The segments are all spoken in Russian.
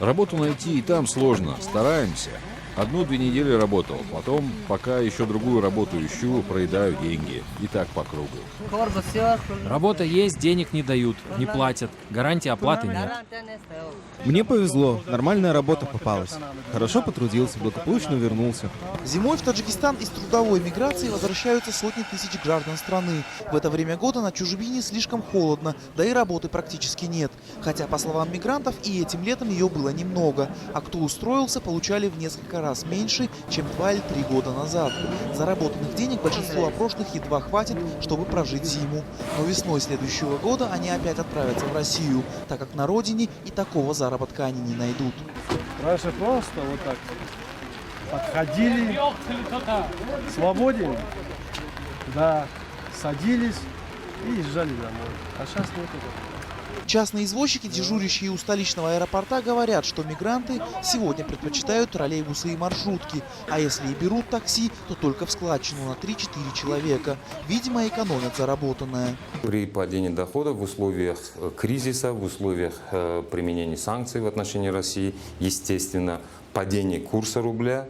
Работу найти и там сложно, стараемся. 1-2 недели работал, потом, пока еще другую работу ищу, проедаю деньги. И так по кругу. Работа есть, денег не дают, не платят. Гарантии оплаты нет. Мне повезло, нормальная работа попалась. Хорошо потрудился, благополучно вернулся. Зимой в Таджикистан из трудовой миграции возвращаются сотни тысяч граждан страны. В это время года на чужбине слишком холодно, да и работы практически нет. Хотя, по словам мигрантов, и этим летом ее было немного. А кто устроился, получали в несколько раз меньше, чем 2 или 3 года назад. Заработанных денег большинству опрошенных едва хватит, чтобы прожить зиму. Но весной следующего года они опять отправятся в Россию, так как на родине и такого заработка они не найдут. Раньше просто вот так подходили, свободен, да, садились и езжали домой. А сейчас нет этого. Частные извозчики, дежурящие у столичного аэропорта, говорят, что мигранты сегодня предпочитают троллейбусы и маршрутки. А если и берут такси, то только в складчину на 3-4 человека. Видимо, экономят заработанное. При падении доходов в условиях кризиса, в условиях применения санкций в отношении России, естественно, падение курса рубля,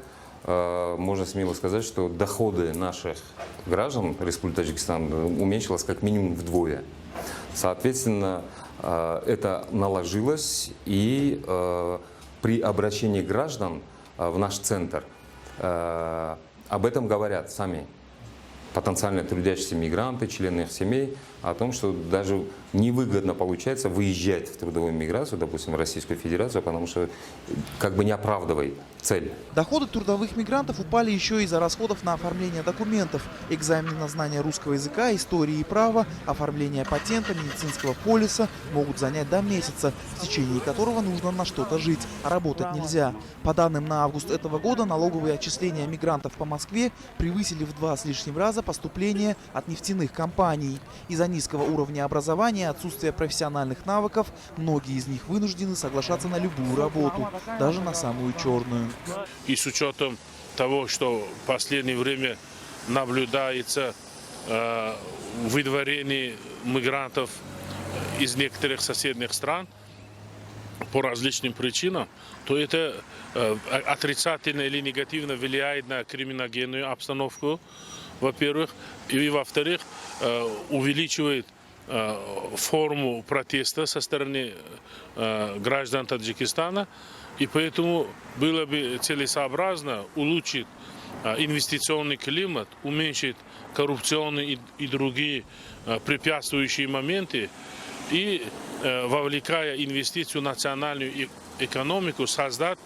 можно смело сказать, что доходы наших граждан Республики Таджикистан уменьшилось как минимум вдвое. Соответственно, это наложилось, и при обращении граждан в наш центр об этом говорят сами потенциально трудящиеся мигранты, члены их семей, о том, что даже невыгодно получается выезжать в трудовую миграцию, допустим, в Российскую Федерацию, потому что как бы не оправдывай цель. Доходы трудовых мигрантов упали еще из-за расходов на оформление документов, экзамены на знание русского языка, истории и права, оформление патента, медицинского полиса могут занять до месяца, в течение которого нужно на что-то жить, а работать нельзя. По данным на август этого года, налоговые отчисления мигрантов по Москве превысили в 2 с лишним раза поступления от нефтяных компаний. Из-за низкого уровня образования, отсутствия профессиональных навыков, многие из них вынуждены соглашаться на любую работу, даже на самую черную. И с учетом того, что в последнее время наблюдается выдворение мигрантов из некоторых соседних стран по различным причинам, то это отрицательно или негативно влияет на криминогенную обстановку, во-первых, и во-вторых, увеличивает форму протеста со стороны граждан Таджикистана, и поэтому было бы целесообразно улучшить инвестиционный климат, уменьшить коррупционные и другие препятствующие моменты и, вовлекая инвестицию в национальную экономику, создать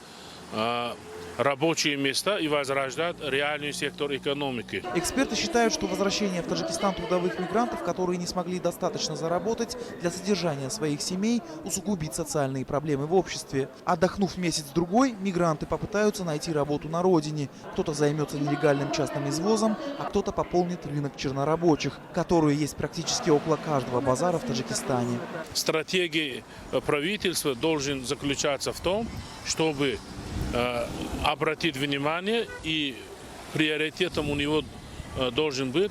рабочие места и возрождать реальный сектор экономики. Эксперты считают, что возвращение в Таджикистан трудовых мигрантов, которые не смогли достаточно заработать для содержания своих семей, усугубит социальные проблемы в обществе. Отдохнув месяц-другой, мигранты попытаются найти работу на родине. Кто-то займется нелегальным частным извозом, а кто-то пополнит рынок чернорабочих, который есть практически около каждого базара в Таджикистане. Стратегия правительства должен заключаться в том, чтобы обратить внимание, и приоритетом у него должен быть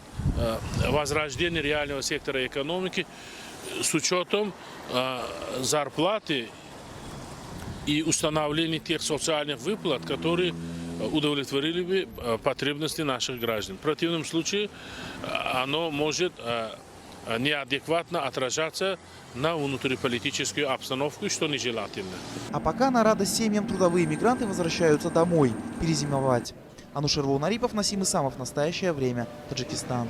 возрождение реального сектора экономики с учетом зарплаты и установления тех социальных выплат, которые удовлетворили бы потребности наших граждан. В противном случае оно может неадекватно отражаться на внутриполитическую обстановку, что нежелательно. А пока на радость семьям трудовые мигранты возвращаются домой перезимовать. Анушер Волнарипов, Насим Исамов. Настоящее время. Таджикистан.